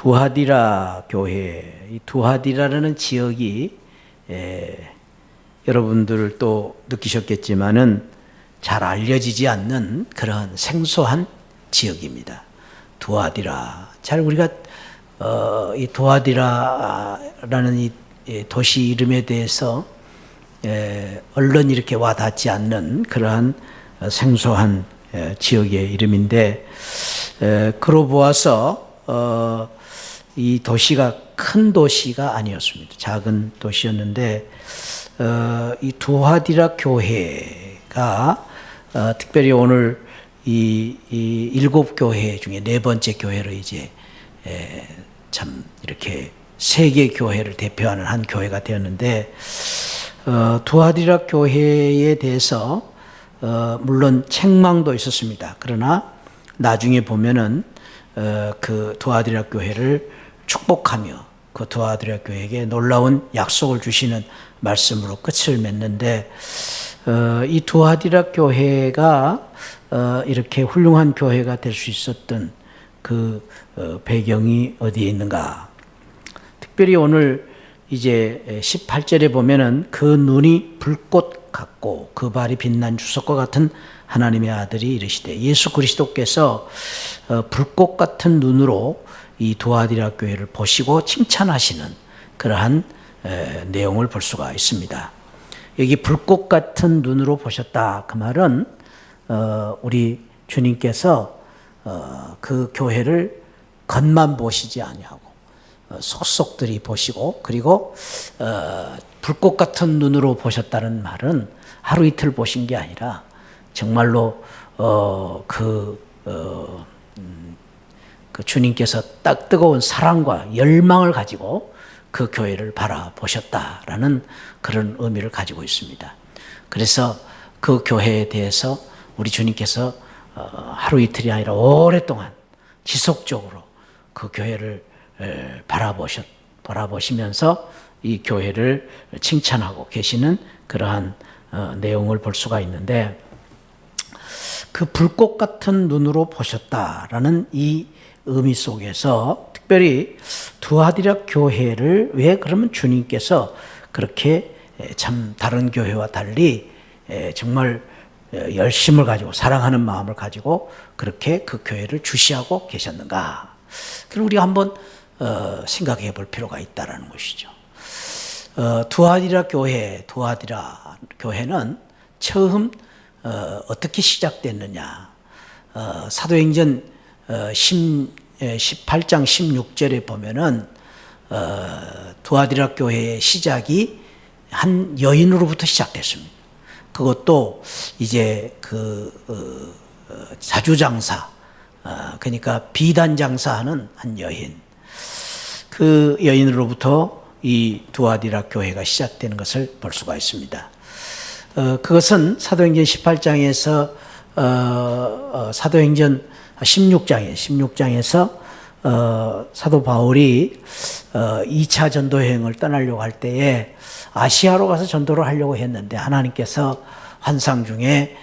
두하디라 교회, 이 두하디라라는 지역이 여러분들 또 느끼셨겠지만은 잘 알려지지 않는 그런 생소한 지역입니다. 두하디라. 잘 우리가 이 두하디라라는 이 도시 이름에 대해서 얼른 이렇게 와닿지 않는 그러한 생소한 지역의 이름인데, 그러고 보아서 이 도시가 큰 도시가 아니었습니다. 작은 도시였는데, 이 두하디라 교회가 특별히 오늘 이 일곱 교회 중에 네 번째 교회로 이제 참 이렇게 세계 교회를 대표하는 한 교회가 되었는데, 두하디라 교회에 대해서 물론 책망도 있었습니다. 그러나 나중에 보면은 그 두하디라 교회를 축복하며 그 두하디라 교회에게 놀라운 약속을 주시는 말씀으로 끝을 맺는데, 이 두하디라 교회가 이렇게 훌륭한 교회가 될 수 있었던 그 배경이 어디에 있는가? 특별히 오늘 이제 18절에 보면은 그 눈이 불꽃 같고 그 발이 빛난 주석과 같은 하나님의 아들이 이르시되, 예수 그리스도께서 불꽃 같은 눈으로 이 두하디라 교회를 보시고 칭찬하시는 그러한 내용을 볼 수가 있습니다. 여기 불꽃 같은 눈으로 보셨다, 그 말은 우리 주님께서 그 교회를 겉만 보시지 아니하고 속속들이 보시고, 그리고 불꽃 같은 눈으로 보셨다는 말은 하루 이틀 보신 게 아니라 정말로 그 주님께서 딱 뜨거운 사랑과 열망을 가지고 그 교회를 바라보셨다라는 그런 의미를 가지고 있습니다. 그래서 그 교회에 대해서 우리 주님께서 하루 이틀이 아니라 오랫동안 지속적으로 그 교회를 바라보시면서 이 교회를 칭찬하고 계시는 그러한 내용을 볼 수가 있는데, 그 불꽃 같은 눈으로 보셨다라는 이 의미 속에서 특별히 두하디라 교회를 왜 그러면 주님께서 그렇게 참 다른 교회와 달리 정말 열심을 가지고 사랑하는 마음을 가지고 그렇게 그 교회를 주시하고 계셨는가? 그럼 우리가 한번 생각해 볼 필요가 있다라는 것이죠. 두하디라 교회는 처음 어떻게 시작됐느냐? 사도행전 18장 16절에 보면은 두하디라 교회의 시작이 한 여인으로부터 시작됐습니다. 그것도 이제 그 자주장사, 그러니까 비단장사하는 한 여인, 그 여인으로부터 이 두하디라 교회가 시작되는 것을 볼 수가 있습니다. 그것은 사도행전 18장에서 사도행전 16장에서 사도 바울이 2차 전도 여행을 떠나려고 할 때에 아시아로 가서 전도를 하려고 했는데, 하나님께서 환상 중에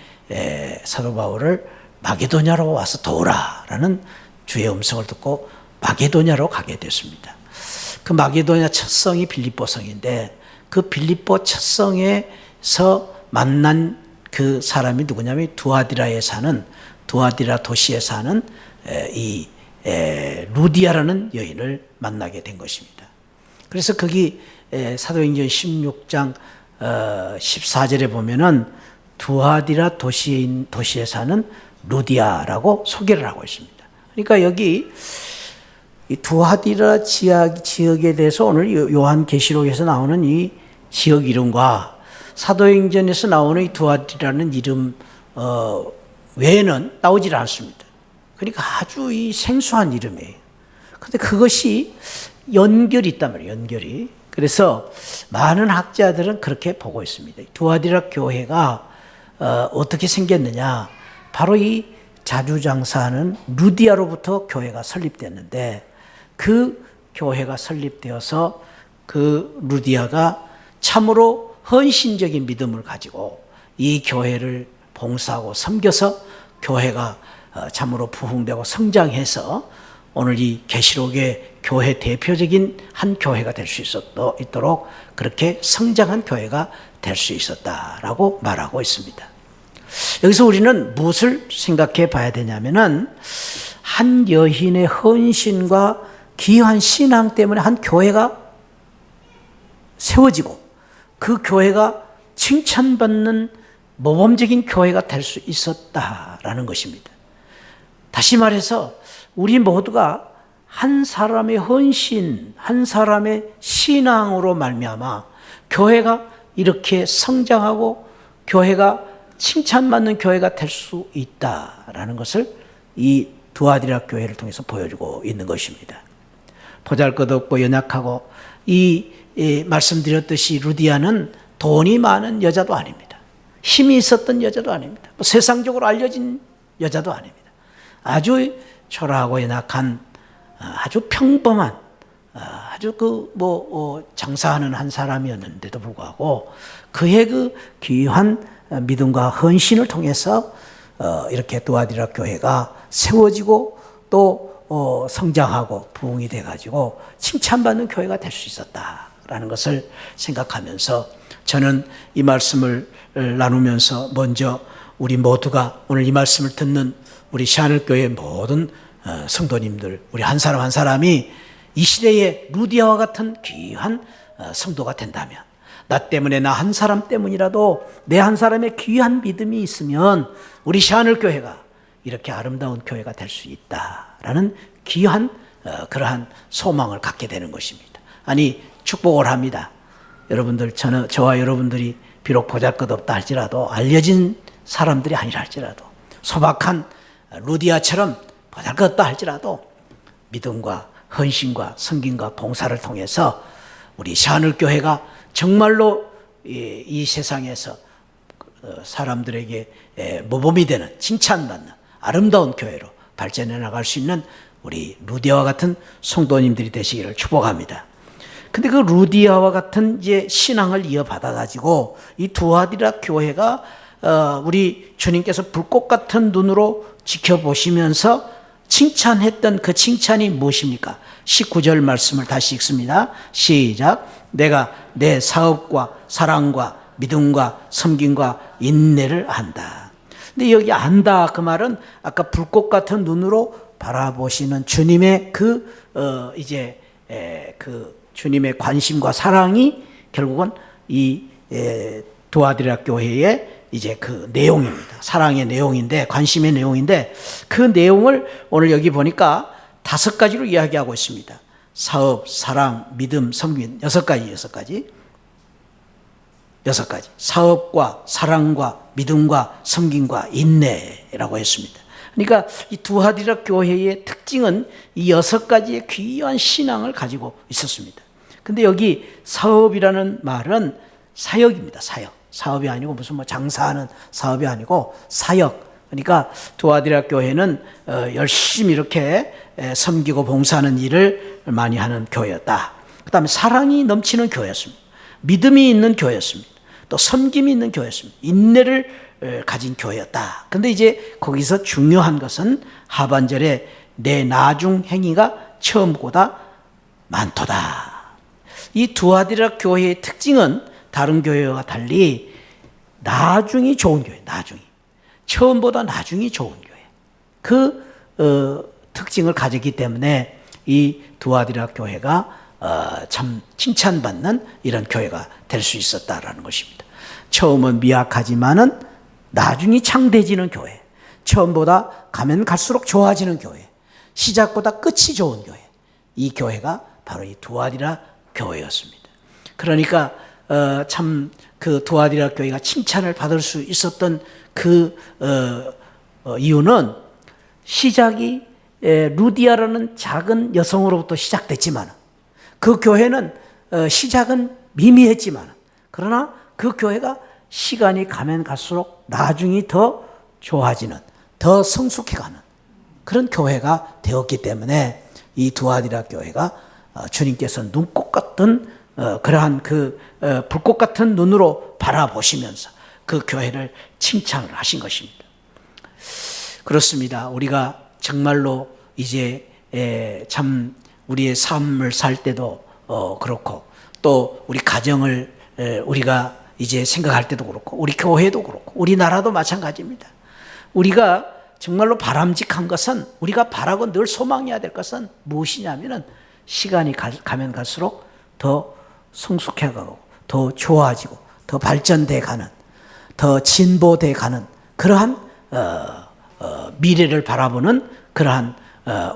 사도 바울을 마게도냐로 와서 도우라라는 주의 음성을 듣고 마게도냐로 가게 됐습니다. 그 마게도냐 첫 성이 빌립보 성인데, 그 빌립보 첫 성에서 만난 그 사람이 누구냐면 두하디라 도시에 사는 이 루디아라는 여인을 만나게 된 것입니다. 그래서 거기 사도행전 16장 14절에 보면은 두하디라 도시에 사는 루디아라고 소개를 하고 있습니다. 그러니까 여기 이 두하디라 지역에 대해서 오늘 요한계시록에서 나오는 이 지역 이름과 사도행전에서 나오는 이 두하디라는 이름 외에는 나오질 않습니다. 그러니까 아주 이 생소한 이름이에요. 그런데 그것이 연결이 있단 말이에요. 연결이. 그래서 많은 학자들은 그렇게 보고 있습니다. 두하디라 교회가 어떻게 생겼느냐? 바로 이 자주장사하는 루디아로부터 교회가 설립됐는데, 그 교회가 설립되어서 그 루디아가 참으로 헌신적인 믿음을 가지고 이 교회를 봉사하고 섬겨서 교회가 참으로 부흥되고 성장해서 오늘 이 계시록의 교회 대표적인 한 교회가 될 수 있도록 그렇게 성장한 교회가 될 수 있었다라고 말하고 있습니다. 여기서 우리는 무엇을 생각해 봐야 되냐면은 한 여인의 헌신과 귀한 신앙 때문에 한 교회가 세워지고 그 교회가 칭찬받는 모범적인 교회가 될 수 있었다라는 것입니다. 다시 말해서 우리 모두가 한 사람의 헌신, 한 사람의 신앙으로 말미암아 교회가 이렇게 성장하고 교회가 칭찬받는 교회가 될 수 있다라는 것을 이 두아디라 교회를 통해서 보여주고 있는 것입니다. 보잘것없고 연약하고 이 말씀드렸듯이 루디아는 돈이 많은 여자도 아닙니다. 힘이 있었던 여자도 아닙니다. 세상적으로 알려진 여자도 아닙니다. 아주 초라하고 연약한 아주 평범한 아주 장사하는 한 사람이었는데도 불구하고 그의 그 귀한 믿음과 헌신을 통해서 이렇게 두아디라 교회가 세워지고 또 성장하고 부흥이 돼가지고 칭찬받는 교회가 될 수 있었다라는 것을 생각하면서 저는 이 말씀을 나누면서 먼저 우리 모두가 오늘 이 말씀을 듣는 우리 시아늘교회의 모든 성도님들, 우리 한 사람 한 사람이 이 시대에 루디아와 같은 귀한 성도가 된다면, 나 때문에 나 한 사람 때문이라도 내 한 사람의 귀한 믿음이 있으면 우리 시아늘교회가 이렇게 아름다운 교회가 될 수 있다라는 귀한 그러한 소망을 갖게 되는 것입니다. 아니, 축복을 합니다. 여러분들, 저와 여러분들이 비록 보잘것없다 할지라도, 알려진 사람들이 아니라 할지라도, 소박한 루디아처럼 보잘것없다 할지라도 믿음과 헌신과 섬김과 봉사를 통해서 우리 시아늘교회가 정말로 이 세상에서 사람들에게 모범이 되는, 칭찬받는 아름다운 교회로 발전해 나갈 수 있는 우리 루디아와 같은 성도님들이 되시기를 축복합니다. 근데 그 루디아와 같은 이제 신앙을 이어받아 가지고 이 두아디라 교회가 우리 주님께서 불꽃 같은 눈으로 지켜보시면서 칭찬했던 그 칭찬이 무엇입니까? 19절 말씀을 다시 읽습니다. 시작. 내가 내 사업과 사랑과 믿음과 섬김과 인내를 안다. 근데 여기 안다 그 말은 아까 불꽃 같은 눈으로 바라보시는 주님의 그 주님의 관심과 사랑이 결국은 이 두아디라 교회의 이제 그 내용입니다. 사랑의 내용인데, 관심의 내용인데, 그 내용을 오늘 여기 보니까 5가지로 이야기하고 있습니다. 사업, 사랑, 믿음, 섬김, 6가지. 사업과 사랑과 믿음과 섬김과 인내라고 했습니다. 그러니까 이 두아디라 교회의 특징은 이 6가지의 귀한 신앙을 가지고 있었습니다. 근데 여기 사업이라는 말은 사역입니다. 사업이 아니고 무슨 장사하는 사업이 아니고 사역. 그러니까 두아디라 교회는 열심히 이렇게 섬기고 봉사하는 일을 많이 하는 교회였다. 그 다음에 사랑이 넘치는 교회였습니다. 믿음이 있는 교회였습니다. 또 섬김이 있는 교회였습니다. 인내를 가진 교회였다. 그런데 이제 거기서 중요한 것은 하반절에 내 나중 행위가 처음보다 많도다. 이 두아디라 교회의 특징은 다른 교회와 달리 나중이 좋은 교회, 처음보다 나중이 좋은 교회. 그 특징을 가지기 때문에 이 두아디라 교회가 참 칭찬받는 이런 교회가 될 수 있었다라는 것입니다. 처음은 미약하지만은 나중이 창대해지는 교회, 처음보다 가면 갈수록 좋아지는 교회, 시작보다 끝이 좋은 교회. 이 교회가 바로 이 두아디라 교회였습니다. 그러니까 참 그 두아디라 교회가 칭찬을 받을 수 있었던 그 이유는 시작이 루디아라는 작은 여성으로부터 시작됐지만 그 교회는 시작은 미미했지만 그러나 그 교회가 시간이 가면 갈수록 나중이 더 좋아지는, 더 성숙해가는 그런 교회가 되었기 때문에 이 두아디라 교회가 주님께서 눈꽃 같은 그러한 그 불꽃 같은 눈으로 바라보시면서 그 교회를 칭찬을 하신 것입니다. 그렇습니다. 우리가 정말로 이제 참 우리의 삶을 살 때도 그렇고, 또 우리 가정을 우리가 이제 생각할 때도 그렇고, 우리 교회도 그렇고, 우리나라도 마찬가지입니다. 우리가 정말로 바람직한 것은, 우리가 바라고 늘 소망해야 될 것은 무엇이냐면은, 시간이 가면 갈수록 더 성숙해가고, 더 좋아지고, 더 발전돼 가는, 더 진보돼 가는 그러한 미래를 바라보는 그러한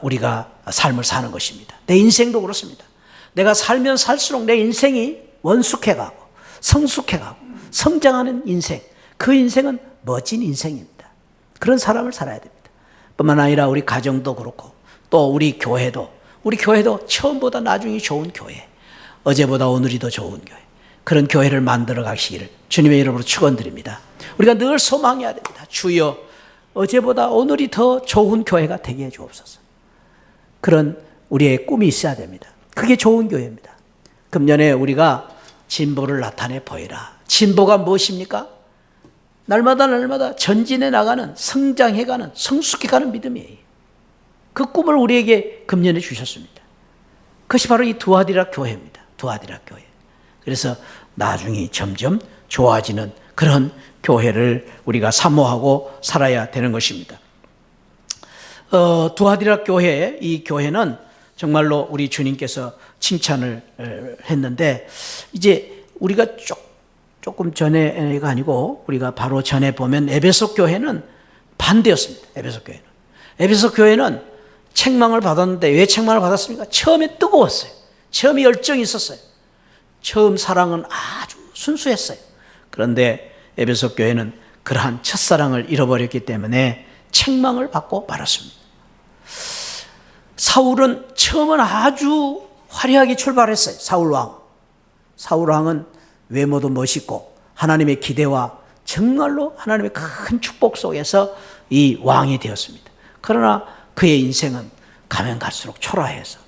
우리가 삶을 사는 것입니다. 내 인생도 그렇습니다. 내가 살면 살수록 내 인생이 원숙해가고 성숙해가고 성장하는 인생, 그 인생은 멋진 인생입니다. 그런 사람을 살아야 됩니다. 뿐만 아니라 우리 가정도 그렇고, 또 우리 교회도 처음보다 나중이 좋은 교회, 어제보다 오늘이 더 좋은 교회, 그런 교회를 만들어 가시기를 주님의 이름으로 축원드립니다. 우리가 늘 소망해야 됩니다. 주여, 어제보다 오늘이 더 좋은 교회가 되게 해 주옵소서. 그런 우리의 꿈이 있어야 됩니다. 그게 좋은 교회입니다. 금년에 우리가 진보를 나타내 보이라. 진보가 무엇입니까? 날마다 전진해 나가는, 성장해가는, 성숙해가는 믿음이에요. 그 꿈을 우리에게 금년에 주셨습니다. 그것이 바로 이 두아디라 교회입니다. 두아디라 교회. 그래서 나중에 점점 좋아지는 그런 교회를 우리가 사모하고 살아야 되는 것입니다. 두아디라 교회, 이 교회는 정말로 우리 주님께서 칭찬을 했는데, 이제 우리가 조금 전에가 아니고 우리가 바로 전에 보면 에베소 교회는 반대였습니다. 에베소 교회는 책망을 받았는데, 왜 책망을 받았습니까? 처음에 뜨거웠어요. 처음에 열정이 있었어요. 처음 사랑은 아주 순수했어요. 그런데 에베소 교회는 그러한 첫사랑을 잃어버렸기 때문에 책망을 받고 말았습니다. 사울은 처음은 아주 화려하게 출발했어요. 사울 왕은 외모도 멋있고 하나님의 기대와 정말로 하나님의 큰 축복 속에서 이 왕이 되었습니다. 그러나 그의 인생은 가면 갈수록 초라해서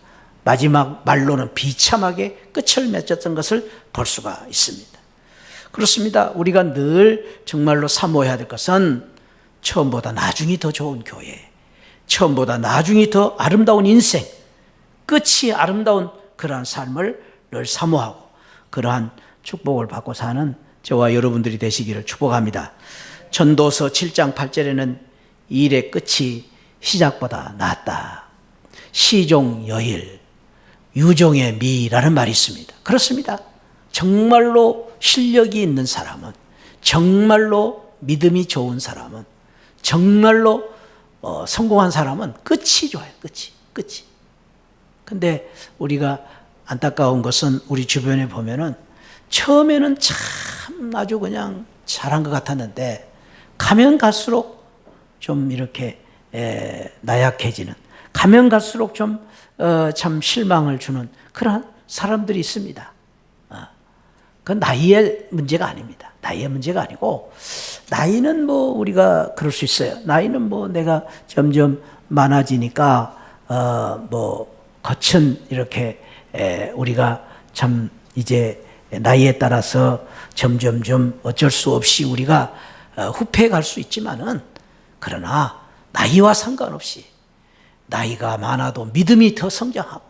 마지막 말로는 비참하게 끝을 맺었던 것을 볼 수가 있습니다. 그렇습니다. 우리가 늘 정말로 사모해야 될 것은 처음보다 나중이 더 좋은 교회, 처음보다 나중이 더 아름다운 인생, 끝이 아름다운 그러한 삶을 늘 사모하고 그러한 축복을 받고 사는 저와 여러분들이 되시기를 축복합니다. 전도서 7장 8절에는 일의 끝이 시작보다 낫다. 시종 여일, 유종의 미라는 말이 있습니다. 그렇습니다. 정말로 실력이 있는 사람은, 정말로 믿음이 좋은 사람은, 정말로 성공한 사람은 끝이 좋아요. 끝이. 근데 우리가 안타까운 것은 우리 주변에 보면은 처음에는 참 아주 그냥 잘한 것 같았는데 가면 갈수록 좀 이렇게 나약해지는, 가면 갈수록 좀 참 실망을 주는 그런 사람들이 있습니다. 그건 나이의 문제가 아닙니다. 나이의 문제가 아니고, 나이는 뭐 우리가 그럴 수 있어요. 나이는 뭐 내가 점점 많아지니까 뭐 거친 이렇게 우리가 참 이제 나이에 따라서 점점 어쩔 수 없이 우리가 후퇴해 갈 수 있지만은, 그러나 나이와 상관없이 나이가 많아도 믿음이 더 성장하고,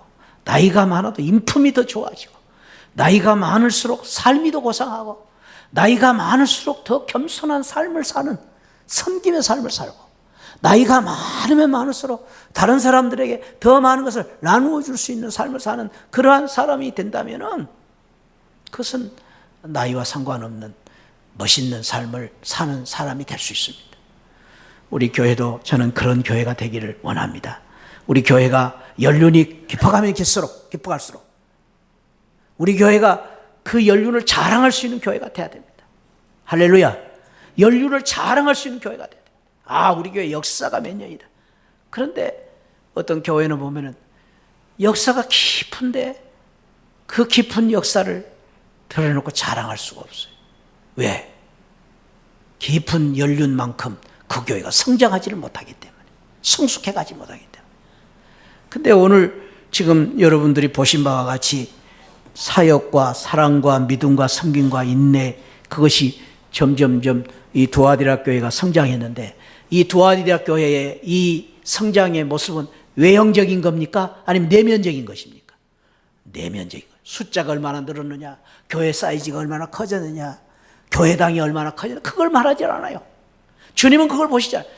나이가 많아도 인품이 더 좋아지고, 나이가 많을수록 삶이 더 고상하고, 나이가 많을수록 더 겸손한 삶을 사는, 섬김의 삶을 살고, 나이가 많으면 많을수록 다른 사람들에게 더 많은 것을 나누어 줄 수 있는 삶을 사는 그러한 사람이 된다면은, 그것은 나이와 상관없는 멋있는 삶을 사는 사람이 될 수 있습니다. 우리 교회도 저는 그런 교회가 되기를 원합니다. 우리 교회가 연륜이 깊어가면 깊어갈수록 우리 교회가 그 연륜을 자랑할 수 있는 교회가 돼야 됩니다. 할렐루야. 연륜을 자랑할 수 있는 교회가 돼야 됩니다. 우리 교회 역사가 몇 년이다. 그런데 어떤 교회는 보면은 역사가 깊은데 그 깊은 역사를 드러내놓고 자랑할 수가 없어요. 왜? 깊은 연륜만큼 그 교회가 성장하지를 못하기 때문에, 성숙해가지 못하기 때문에. 근데 오늘 지금 여러분들이 보신 바와 같이 사역과 사랑과 믿음과 섬김과 인내, 그것이 점점점 이 두아디라 교회가 성장했는데, 이 두아디라 교회의 이 성장의 모습은 외형적인 겁니까? 아니면 내면적인 것입니까? 내면적인 것. 숫자가 얼마나 늘었느냐, 교회 사이즈가 얼마나 커졌느냐, 교회당이 얼마나 커졌느냐, 그걸 말하지 않아요. 주님은 그걸 보시지 않아요.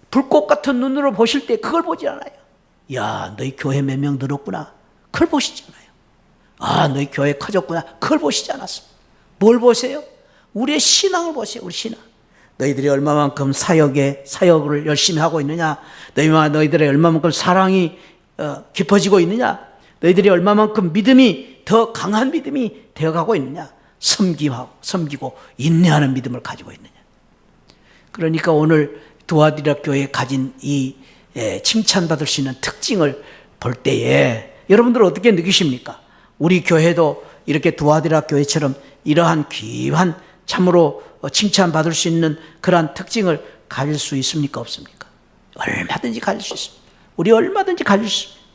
불꽃 같은 눈으로 보실 때 그걸 보지 않아요. 야, 너희 교회 몇 명 늘었구나, 그걸 보시지 않아요. 아, 너희 교회 커졌구나, 그걸 보시지 않았습니다. 뭘 보세요? 우리의 신앙을 보세요. 우리 신앙. 너희들이 얼마만큼 사역을 열심히 하고 있느냐, 너희들의 얼마만큼 사랑이 깊어지고 있느냐, 너희들이 얼마만큼 믿음이 더 강한 믿음이 되어가고 있느냐, 섬기고 인내하는 믿음을 가지고 있느냐. 그러니까 오늘 두아디라 교회에 가진 이 칭찬받을 수 있는 특징을 볼 때에 여러분들은 어떻게 느끼십니까? 우리 교회도 이렇게 두아디라 교회처럼 이러한 귀한 참으로 칭찬받을 수 있는 그러한 특징을 가질 수 있습니까? 없습니까? 얼마든지 가질 수 있습니다. 우리 얼마든지 가질 수 있습니다.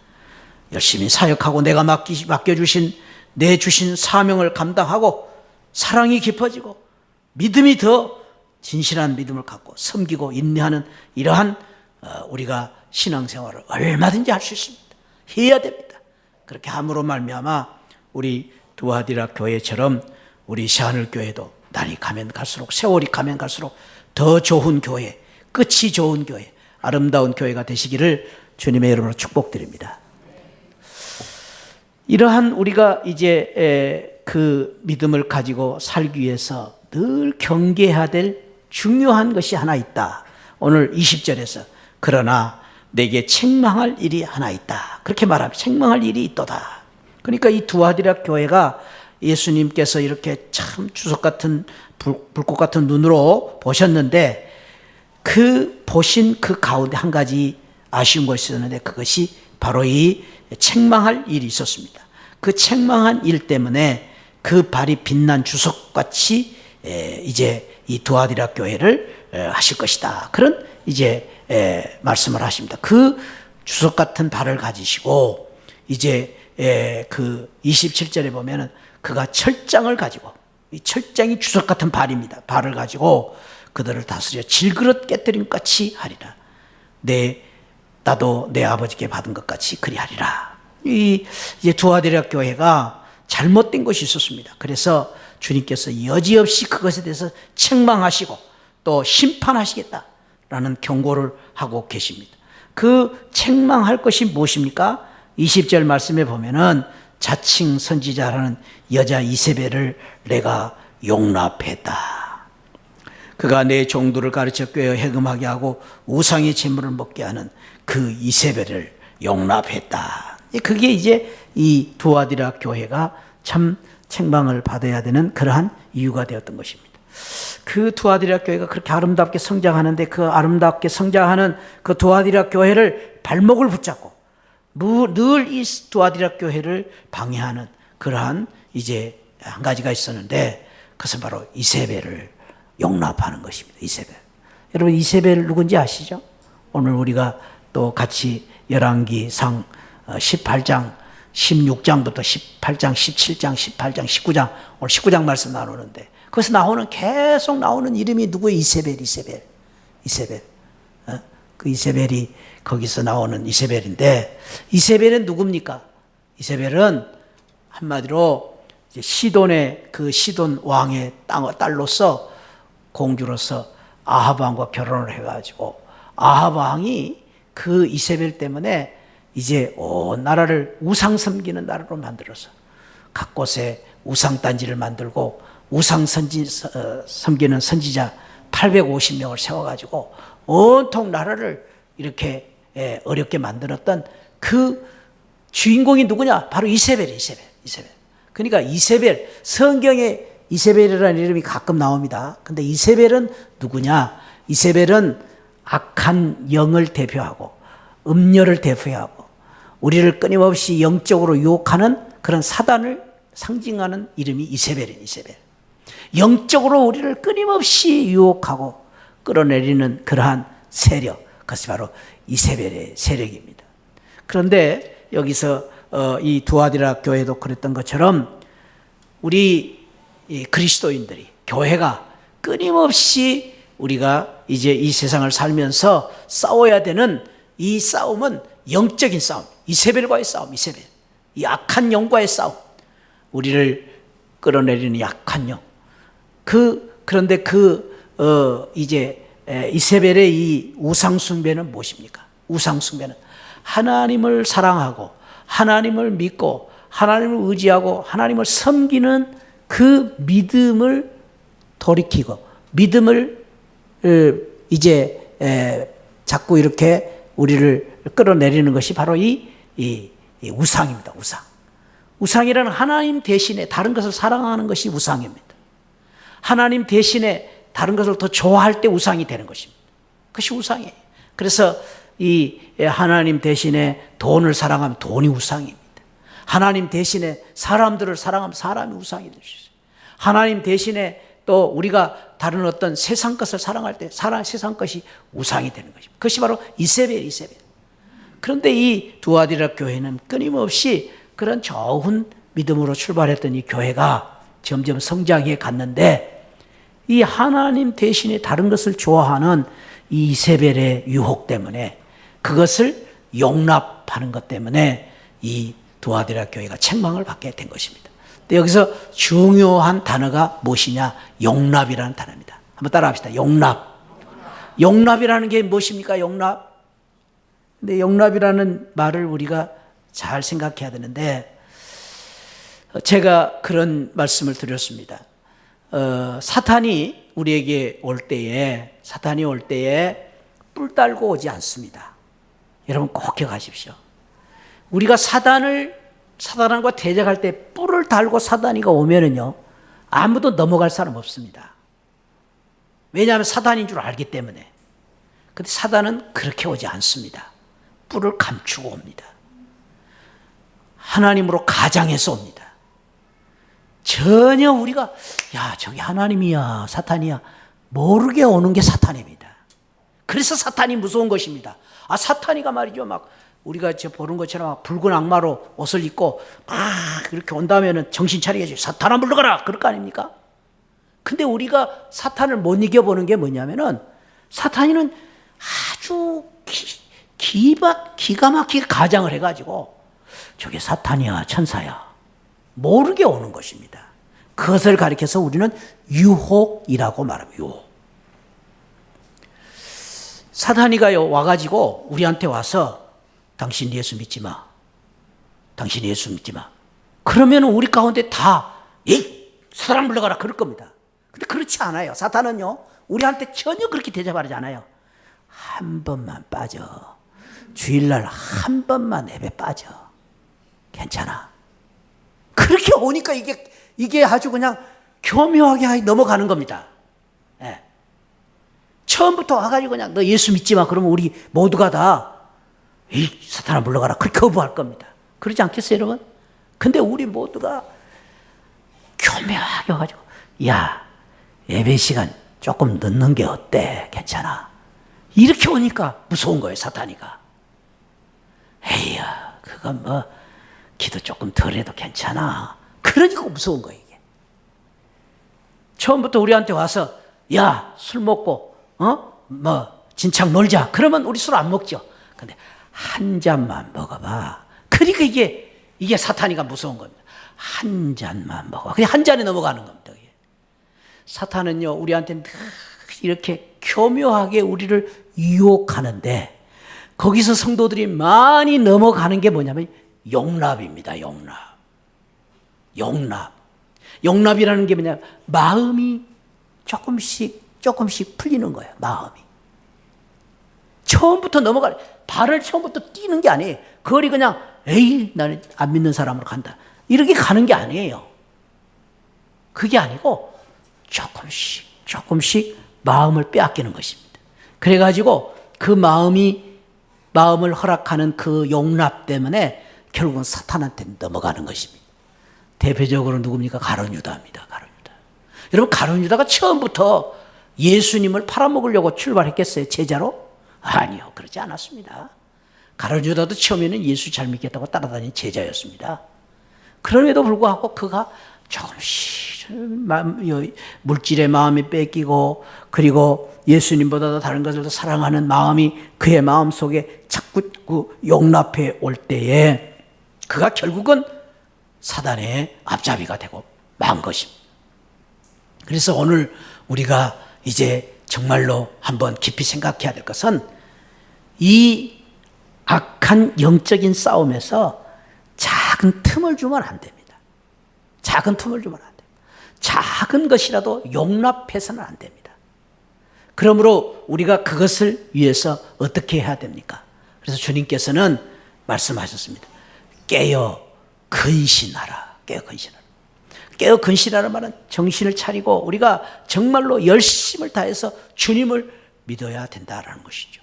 열심히 사역하고 내가 맡겨주신 내주신 사명을 감당하고 사랑이 깊어지고 믿음이 더 진실한 믿음을 갖고 섬기고 인내하는 이러한 우리가 신앙생활을 얼마든지 할 수 있습니다. 해야 됩니다. 그렇게 함으로 말미암아 우리 두아디라 교회처럼 우리 새하늘교회도 날이 가면 갈수록, 세월이 가면 갈수록 더 좋은 교회, 끝이 좋은 교회, 아름다운 교회가 되시기를 주님의 이름으로 축복드립니다. 이러한 우리가 이제 그 믿음을 가지고 살기 위해서 늘 경계해야 될 중요한 것이 하나 있다. 오늘 20절에서 그러나 내게 책망할 일이 하나 있다, 그렇게 말합니다. 책망할 일이 있도다. 그러니까 이 두아디라 교회가 예수님께서 이렇게 참 주석 같은 불꽃 같은 눈으로 보셨는데 그 보신 그 가운데 한 가지 아쉬운 것이 있었는데 그것이 바로 이 책망할 일이 있었습니다. 그 책망한 일 때문에 그 발이 빛난 주석같이 이제 이 두아디라 교회를 하실 것이다, 그런 이제 말씀을 하십니다. 그 주석 같은 발을 가지시고 이제 그 27절에 보면은 그가 철장을 가지고, 이 철장이 주석 같은 발입니다. 발을 가지고 그들을 다스려 질그릇 깨뜨린 것 같이 하리라. 나도 내 아버지께 받은 것 같이 그리하리라. 이제 두아디라 교회가 잘못된 것이 있었습니다. 그래서 주님께서 여지없이 그것에 대해서 책망하시고 또 심판하시겠다라는 경고를 하고 계십니다. 그 책망할 것이 무엇입니까? 20절 말씀에 보면은 자칭 선지자라는 여자 이세벨을 내가 용납했다. 그가 내 종들을 가르쳐 꾀어 해금하게 하고 우상의 제물을 먹게 하는 그 이세벨을 용납했다. 그게 이제 이 두아디라 교회가 참 책망을 받아야 되는 그러한 이유가 되었던 것입니다. 그 두아디라 교회가 그렇게 아름답게 성장하는데 그 아름답게 성장하는 그 두아디라 교회를 발목을 붙잡고 늘 이 두아디라 교회를 방해하는 그러한 이제 한 가지가 있었는데 그것은 바로 이세벨을 용납하는 것입니다. 이세벨. 여러분 이세벨 누군지 아시죠? 오늘 우리가 또 같이 열왕기상 18장 16장부터 18장 17장 18장 19장 오늘 19장 말씀 나누는데 거기서 계속 나오는 이름이 누구예요? 이세벨. 그 이세벨이 거기서 나오는 이세벨인데 이세벨은 누굽니까? 이세벨은 한마디로 이제 시돈 왕의 딸로서 공주로서 아합 왕과 결혼을 해가지고 아합 왕이 그 이세벨 때문에 이제 온 나라를 우상 섬기는 나라로 만들어서 각 곳에 우상 단지를 만들고 우상 섬기는 선지자 850명을 세워가지고 온통 나라를 이렇게 어렵게 만들었던 그 주인공이 누구냐? 바로 이세벨. 그러니까 이세벨, 성경에 이세벨이라는 이름이 가끔 나옵니다. 근데 이세벨은 누구냐? 이세벨은 악한 영을 대표하고 음녀를 대표하고 우리를 끊임없이 영적으로 유혹하는 그런 사단을 상징하는 이름이 이세벨이에요. 이세벨. 영적으로 우리를 끊임없이 유혹하고 끌어내리는 그러한 세력, 그것이 바로 이세벨의 세력입니다. 그런데 여기서 이 두아디라 교회도 그랬던 것처럼 우리 그리스도인들이, 교회가 끊임없이 우리가 이제 이 세상을 살면서 싸워야 되는 이 싸움은 영적인 싸움, 이세벨과의 싸움, 이세벨. 이 악한 영과의 싸움. 우리를 끌어내리는 약한 영. 그런데 이제 이세벨의 이 우상숭배는 무엇입니까? 우상숭배는 하나님을 사랑하고 하나님을 믿고 하나님을 의지하고 하나님을 섬기는 그 믿음을 돌이키고 믿음을 이제 자꾸 이렇게 우리를 끌어내리는 것이 바로 이 우상입니다. 우상이라는 하나님 대신에 다른 것을 사랑하는 것이 우상입니다. 하나님 대신에 다른 것을 더 좋아할 때 우상이 되는 것입니다. 그것이 우상이에요. 그래서 이 하나님 대신에 돈을 사랑하면 돈이 우상입니다. 하나님 대신에 사람들을 사랑하면 사람이 우상이 될 수 있어요. 하나님 대신에 또 우리가 다른 어떤 세상 것을 사랑할 때 세상 것이 우상이 되는 것입니다. 그것이 바로 이세벨. 그런데 이 두아디라 교회는 끊임없이 그런 좋은 믿음으로 출발했던 이 교회가 점점 성장해 갔는데 이 하나님 대신에 다른 것을 좋아하는 이 이세벨의 유혹 때문에 그것을 용납하는 것 때문에 이 두아디라 교회가 책망을 받게 된 것입니다. 근데 여기서 중요한 단어가 무엇이냐? 용납이라는 단어입니다. 한번 따라합시다. 용납이라는 게 무엇입니까? 용납. 근데 용납이라는 말을 우리가 잘 생각해야 되는데 제가 그런 말씀을 드렸습니다. 사탄이 우리에게 올 때에 뿔 달고 오지 않습니다. 여러분 꼭 기억하십시오. 우리가 사단과 대적할 때 뿔을 달고 사단이가 오면은요, 아무도 넘어갈 사람 없습니다. 왜냐하면 사단인 줄 알기 때문에. 근데 사단은 그렇게 오지 않습니다. 뿔을 감추고 옵니다. 하나님으로 가장해서 옵니다. 전혀 우리가 저기 하나님이야 사탄이야 모르게 오는 게 사탄입니다. 그래서 사탄이 무서운 것입니다. 사탄이가 말이죠, 막 우리가 보는 것처럼 막 붉은 악마로 옷을 입고 막 이렇게 온다면은 정신 차리겠지. 사탄아 물러가라 그럴 거 아닙니까? 근데 우리가 사탄을 못 이겨보는 게 뭐냐면은 사탄이는 아주 기가 막히게 가장을 해가지고 저게 사탄이야 천사야 모르게 오는 것입니다. 그것을 가리켜서 우리는 유혹이라고 말합니다. 유혹. 사탄이가요 와가지고 우리한테 와서 당신 예수 믿지 마. 당신 예수 믿지 마. 그러면 우리 가운데 다 사탄 물러가라 그럴 겁니다. 근데 그렇지 않아요. 사탄은요 우리한테 전혀 그렇게 대접하지 않아요. 한 번만 빠져. 주일날 한 번만 예배 빠져. 괜찮아. 그렇게 오니까 이게 아주 그냥 교묘하게 넘어가는 겁니다. 예. 처음부터 와가지고 그냥 너 예수 믿지 마. 그러면 우리 모두가 다 사탄아 물러가라. 그렇게 거부할 겁니다. 그러지 않겠어요, 여러분? 근데 우리 모두가 교묘하게 와가지고 예배 시간 조금 늦는 게 어때? 괜찮아. 이렇게 오니까 무서운 거예요, 사탄이가. 에이야, 그건 뭐 기도 조금 덜 해도 괜찮아. 그러니까 무서운 거예요, 이게. 처음부터 우리한테 와서 술 먹고 진창 놀자. 그러면 우리 술 안 먹죠. 근데 한 잔만 먹어봐. 그러니까 이게 사탄이가 무서운 겁니다. 한 잔만 먹어. 그냥 한 잔에 넘어가는 겁니다. 사탄은요 우리한테 늘 이렇게 교묘하게 우리를 유혹하는데 거기서 성도들이 많이 넘어가는 게 뭐냐면 용납입니다. 용납이라는 게 뭐냐, 마음이 조금씩 풀리는 거예요. 마음이 처음부터 발을 처음부터 뛰는 게 아니에요. 거리 그냥 나는 안 믿는 사람으로 간다 이렇게 가는 게 아니에요. 그게 아니고 조금씩 마음을 빼앗기는 것입니다. 그래가지고 그 마음을 허락하는 그 용납 때문에 결국은 사탄한테 넘어가는 것입니다. 대표적으로 누굽니까? 가룟 유다입니다. 여러분, 가룟 유다가 처음부터 예수님을 팔아먹으려고 출발했겠어요? 제자로? 아니요, 그렇지 않았습니다. 가룟 유다도 처음에는 예수 잘 믿겠다고 따라다니는 제자였습니다. 그럼에도 불구하고 그가 조금씩 물질의 마음이 뺏기고 그리고 예수님보다 다른 것을 더 사랑하는 마음이 그의 마음 속에 자꾸 자꾸 그 용납해 올 때에 그가 결국은 사단의 앞잡이가 되고 만 것입니다. 그래서 오늘 우리가 이제 정말로 한번 깊이 생각해야 될 것은 이 악한 영적인 싸움에서 작은 틈을 주면 안 됩니다. 작은 틈을 주면 안 됩니다. 작은 것이라도 용납해서는 안 됩니다. 그러므로 우리가 그것을 위해서 어떻게 해야 됩니까? 그래서 주님께서는 말씀하셨습니다. 깨어 근신하라. 깨어 근신하라. 깨어 근신하라는 말은 정신을 차리고 우리가 정말로 열심을 다해서 주님을 믿어야 된다라는 것이죠.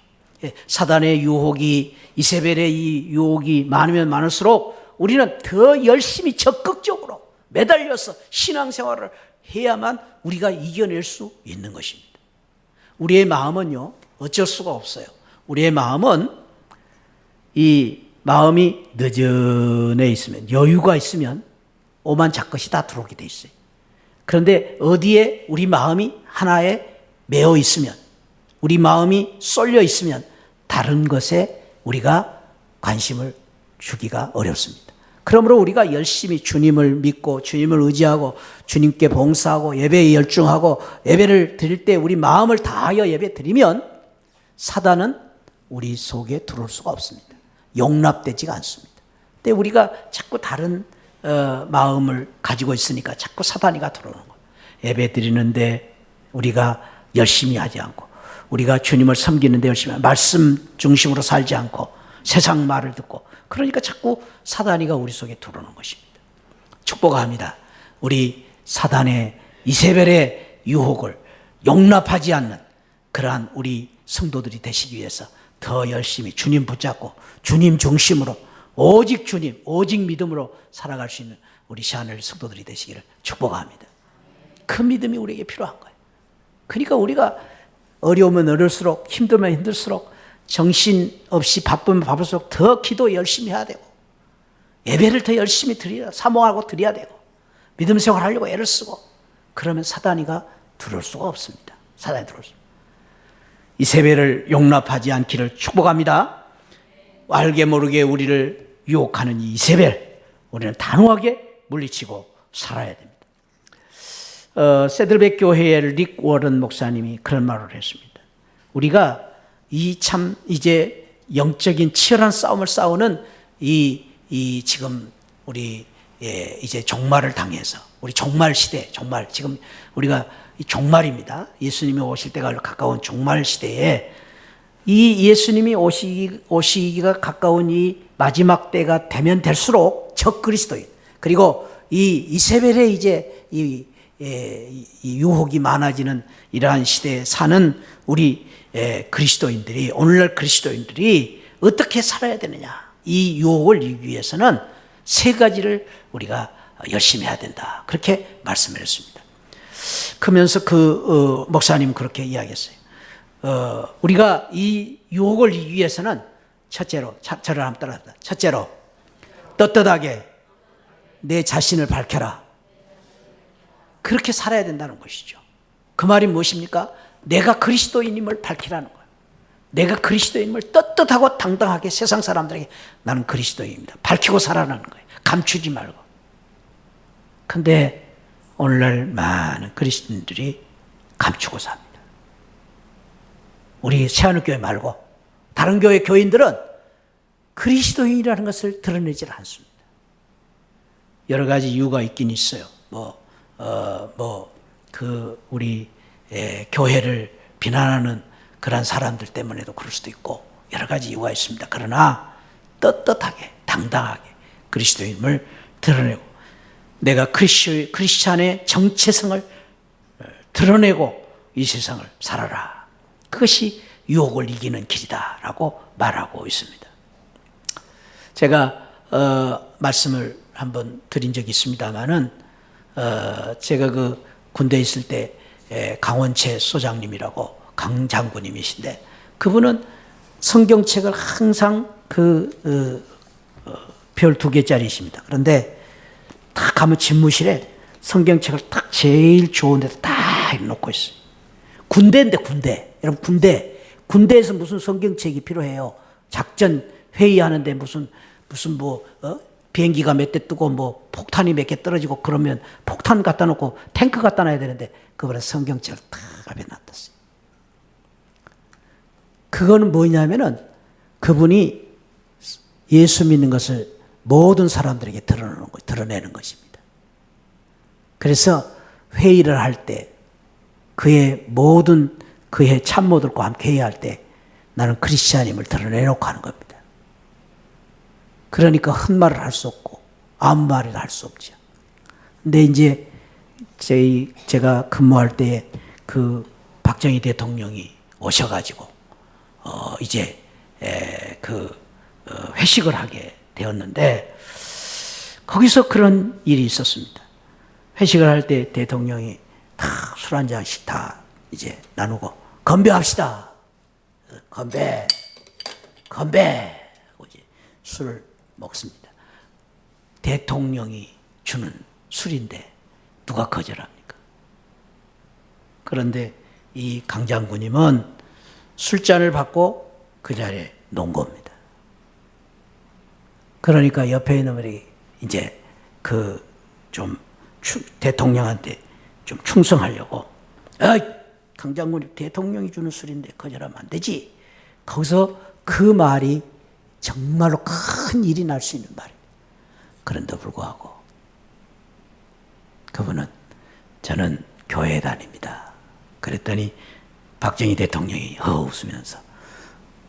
사단의 유혹이, 이세벨의 이 유혹이 많으면 많을수록 우리는 더 열심히 적극적으로 매달려서 신앙생활을 해야만 우리가 이겨낼 수 있는 것입니다. 우리의 마음은요, 어쩔 수가 없어요. 우리의 마음은 이 마음이 느슨해 있으면, 여유가 있으면 오만 작것이 다 들어오게 돼 있어요. 그런데 어디에 우리 마음이 하나에 매어 있으면, 우리 마음이 쏠려 있으면 다른 것에 우리가 관심을 주기가 어렵습니다. 그러므로 우리가 열심히 주님을 믿고 주님을 의지하고 주님께 봉사하고 예배에 열중하고 예배를 드릴 때 우리 마음을 다하여 예배 드리면 사단은 우리 속에 들어올 수가 없습니다. 용납되지가 않습니다. 근데 우리가 자꾸 다른 마음을 가지고 있으니까 자꾸 사단이가 들어오는 거예요. 예배 드리는데 우리가 열심히 하지 않고 우리가 주님을 섬기는데 열심히 하고 말씀 중심으로 살지 않고 세상 말을 듣고 그러니까 자꾸 사단이가 우리 속에 들어오는 것입니다. 축복합니다. 우리 사단의 이세벨의 유혹을 용납하지 않는 그러한 우리 성도들이 되시기 위해서 더 열심히 주님 붙잡고 주님 중심으로 오직 주님, 오직 믿음으로 살아갈 수 있는 우리 시아늘 성도들이 되시기를 축복합니다. 그 믿음이 우리에게 필요한 거예요. 그러니까 우리가 어려우면 어려울수록 힘들면 힘들수록 정신없이 바쁘면 바쁠수록 더 기도 열심히 해야 되고 예배를 더 열심히 드려야 사모하고 드려야 되고 믿음 생활하려고 애를 쓰고 그러면 사단이가 들어올 수가 없습니다. 사단이 들어올 수 없습니다. 이세벨을 용납하지 않기를 축복합니다. 알게 모르게 우리를 유혹하는 이 이세벨 우리는 단호하게 물리치고 살아야 됩니다. 세들백 교회의 릭 워런 목사님이 그런 말을 했습니다. 우리가 이 참 이제 영적인 치열한 싸움을 싸우는 이 지금 우리 이제 종말을 당해서 우리 종말 시대 종말 지금 우리가 이 종말입니다. 예수님이 오실 때가 가까운 종말 시대에 이 예수님이 오시기가 가까운 이 마지막 때가 되면 될수록 적 그리스도인 그리고 이 이세벨의 이제 이 유혹이 많아지는 이러한 시대에 사는 우리 그리스도인들이 오늘날 그리스도인들이 어떻게 살아야 되느냐 이 유혹을 이기기 위해서는 세 가지를 우리가 열심히 해야 된다 그렇게 말씀을 했습니다. 그러면서 그 목사님 그렇게 이야기했어요. 우리가 이 유혹을 이기기 위해서는 첫째로 저를 한번 따라합니다. 첫째로 떳떳하게 내 자신을 밝혀라. 그렇게 살아야 된다는 것이죠. 그 말이 무엇입니까? 내가 그리스도인임을 밝히라는 거예요. 내가 그리스도인임을 떳떳하고 당당하게 세상 사람들에게 나는 그리스도인입니다. 밝히고 살아라는 거예요. 감추지 말고. 근데 오늘날 많은 그리스도인들이 감추고 삽니다. 우리 새하늘교회 말고 다른 교회 교인들은 그리스도인이라는 것을 드러내지 않습니다. 여러 가지 이유가 있긴 있어요. 우리 교회를 비난하는 그런 사람들 때문에도 그럴 수도 있고 여러 가지 이유가 있습니다. 그러나 떳떳하게 당당하게 그리스도인을 드러내고 내가 크리스찬의 정체성을 드러내고 이 세상을 살아라. 그것이 유혹을 이기는 길이다라고 말하고 있습니다. 제가 말씀을 한번 드린 적이 있습니다만은 제가 그 군대에 있을 때 강원채 소장님이라고 강 장군님이신데 그분은 성경책을 항상 별 2개짜리이십니다. 그런데 딱 가면 집무실에 성경책을 딱 제일 좋은 데다 딱 놓고 있어요. 군대인데 군대. 여러분 군대에서 무슨 성경책이 필요해요? 작전 회의하는데 무슨 비행기가 몇 대 뜨고 폭탄이 몇 개 떨어지고 그러면 폭탄 갖다 놓고 탱크 갖다 놔야 되는데 그거는 성경책을 다 앞에 놨었어요. 그거는 뭐냐면은 그분이 예수 믿는 것을 모든 사람들에게 드러내는 것입니다. 그래서 회의를 할 때 그의 참모들과 함께 회의할 때 나는 크리스찬임을 드러내놓고 하는 겁니다. 그러니까 헛말을 할 수 없고 아무 말이나 할 수 없죠. 근데 이제 제가 근무할 때 그 박정희 대통령이 오셔가지고 이제 회식을 하게 되었는데 거기서 그런 일이 있었습니다. 회식을 할 때 대통령이 다 술 한 잔씩 다 이제 나누고 건배합시다. 건배 하고 이제 술을 먹습니다. 대통령이 주는 술인데 누가 거절합니까? 그런데 이 강 장군님은 술잔을 받고 그 자리에 놓은 겁니다. 그러니까 옆에 있는 분이 이제 대통령한테 좀 충성하려고 강 장군님 대통령이 주는 술인데 거절하면 안 되지. 거기서 그 말이 정말로 큰 일이 날 수 있는 말입니다. 그런데 불구하고 그분은 저는 교회에 다닙니다. 그랬더니 박정희 대통령이 웃으면서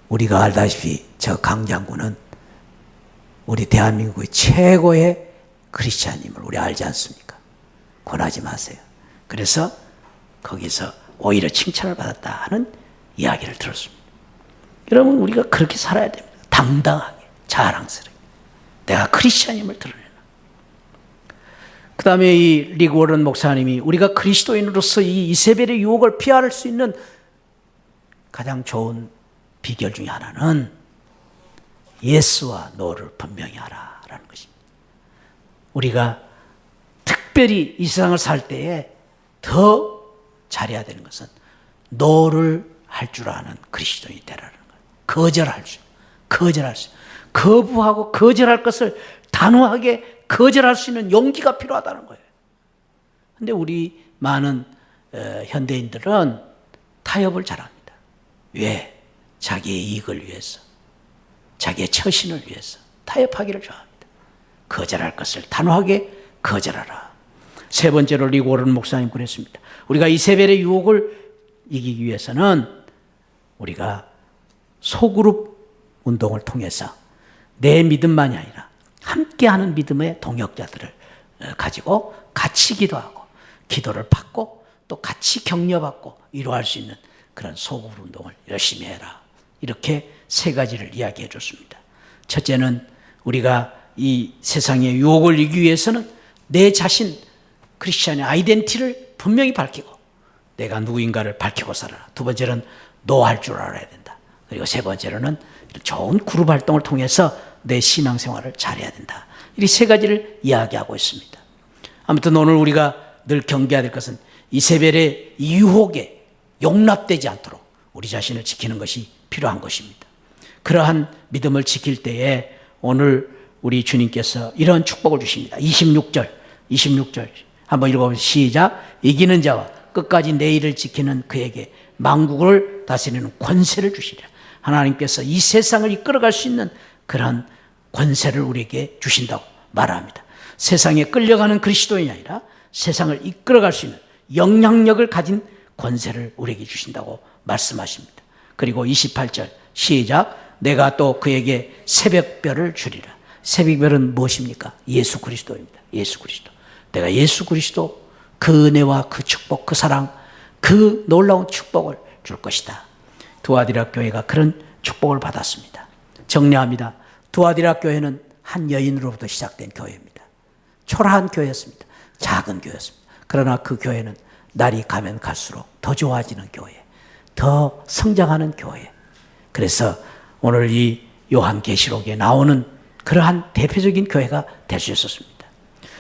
우리가 알다시피 저 강 장군은 우리 대한민국의 최고의 크리스찬임을 우리 알지 않습니까? 권하지 마세요. 그래서 거기서 오히려 칭찬을 받았다 하는 이야기를 들었습니다. 여러분 우리가 그렇게 살아야 됩니다. 당당하게 자랑스럽게 내가 크리스찬임을 드러내는. 그 다음에 이 리그 워런 목사님이 우리가 그리스도인으로서 이 이세벨의 유혹을 피할 수 있는 가장 좋은 비결 중에 하나는 예스와 노를 분명히 하라라는 것입니다. 우리가 특별히 이 세상을 살 때에 더 잘해야 되는 것은 노를 할 줄 아는 그리스도인이 되라는 거예요. 거절할 수 거부하고 거절할 것을 단호하게 거절할 수 있는 용기가 필요하다는 거예요. 그런데 우리 많은 현대인들은 타협을 잘합니다. 왜? 자기의 이익을 위해서, 자기의 처신을 위해서 타협하기를 좋아합니다. 거절할 것을 단호하게 거절하라. 세 번째로 리그 워런 목사님 그랬습니다. 우리가 이세벨의 유혹을 이기기 위해서는 우리가 소그룹 운동을 통해서 내 믿음만이 아니라 함께하는 믿음의 동역자들을 가지고 같이 기도하고 기도를 받고 또 같이 격려받고 위로할 수 있는 그런 소그룹 운동을 열심히 해라. 이렇게 세 가지를 이야기해 줬습니다. 첫째는 우리가 이 세상의 유혹을 이기기 위해서는 내 자신 크리스천의 아이덴티티를 분명히 밝히고 내가 누구인가를 밝히고 살아라. 두 번째는 노할 줄 알아야 된다. 그리고 세 번째로는 좋은 그룹 활동을 통해서 내 신앙생활을 잘해야 된다. 이 세 가지를 이야기하고 있습니다. 아무튼 오늘 우리가 늘 경계해야 될 것은 이세벨의 유혹에 용납되지 않도록 우리 자신을 지키는 것이 필요한 것입니다. 그러한 믿음을 지킬 때에 오늘 우리 주님께서 이런 축복을 주십니다. 26절 한번 읽어보세요. 시작. 이기는 자와 끝까지 내 일을 지키는 그에게 만국을 다스리는 권세를 주시리라. 하나님께서 이 세상을 이끌어갈 수 있는 그런 권세를 우리에게 주신다고 말합니다. 세상에 끌려가는 그리스도인이 아니라 세상을 이끌어갈 수 있는 영향력을 가진 권세를 우리에게 주신다고 말씀하십니다. 그리고 28절 시작. 내가 또 그에게 새벽별을 주리라. 새벽별은 무엇입니까? 예수 그리스도입니다. 예수 그리스도. 내가 예수 그리스도 그 은혜와 그 축복, 그 사랑, 그 놀라운 축복을 줄 것이다. 두아디라 교회가 그런 축복을 받았습니다. 정리합니다. 두아디라 교회는 한 여인으로부터 시작된 교회입니다. 초라한 교회였습니다. 작은 교회였습니다. 그러나 그 교회는 날이 가면 갈수록 더 좋아지는 교회, 더 성장하는 교회. 그래서 오늘 이 요한계시록에 나오는 그러한 대표적인 교회가 될 수 있었습니다.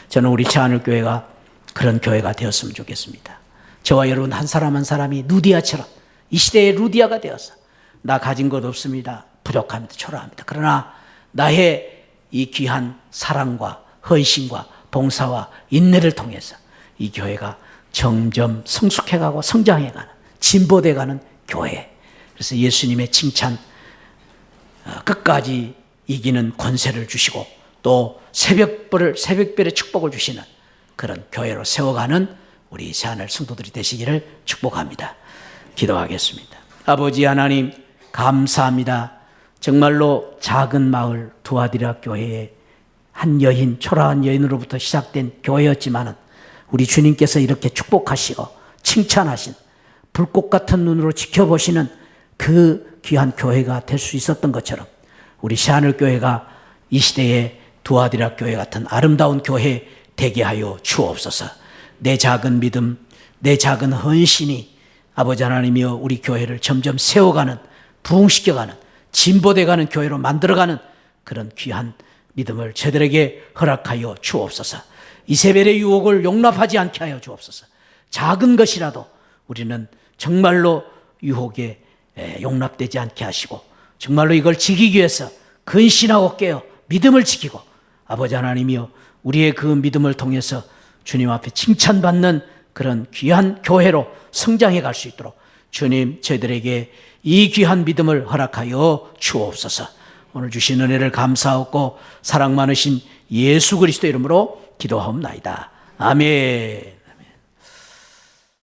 저는 우리 차하늘교회가 그런 교회가 되었으면 좋겠습니다. 저와 여러분 한 사람 한 사람이 루디아처럼 이 시대의 루디아가 되어서 나 가진 것 없습니다. 부족합니다. 초라합니다. 그러나 나의 이 귀한 사랑과 헌신과 봉사와 인내를 통해서 이 교회가 점점 성숙해가고 성장해가는, 진보돼가는 교회. 그래서 예수님의 칭찬, 끝까지 이기는 권세를 주시고 또 새벽별의 축복을 주시는 그런 교회로 세워가는 우리 새하늘 성도들이 되시기를 축복합니다. 기도하겠습니다. 아버지 하나님, 감사합니다. 정말로 작은 마을 두아디라 교회의 한 여인, 초라한 여인으로부터 시작된 교회였지만은 우리 주님께서 이렇게 축복하시고 칭찬하신, 불꽃 같은 눈으로 지켜보시는 그 귀한 교회가 될 수 있었던 것처럼 우리 새하늘 교회가 이 시대에 두아디라 교회 같은 아름다운 교회 되게 하여 주옵소서. 내 작은 믿음, 내 작은 헌신이 아버지 하나님이여 우리 교회를 점점 세워가는, 부흥시켜가는, 진보돼가는 교회로 만들어가는 그런 귀한 믿음을 저들에게 허락하여 주옵소서. 이세벨의 유혹을 용납하지 않게 하여 주옵소서. 작은 것이라도 우리는 정말로 유혹에 용납되지 않게 하시고 정말로 이걸 지키기 위해서 근신하고 깨어 믿음을 지키고 아버지 하나님이여 우리의 그 믿음을 통해서 주님 앞에 칭찬받는 그런 귀한 교회로 성장해 갈 수 있도록 주님 저희들에게 이 귀한 믿음을 허락하여 주옵소서. 오늘 주신 은혜를 감사하고 사랑 많으신 예수 그리스도 이름으로 기도하옵나이다. 아멘.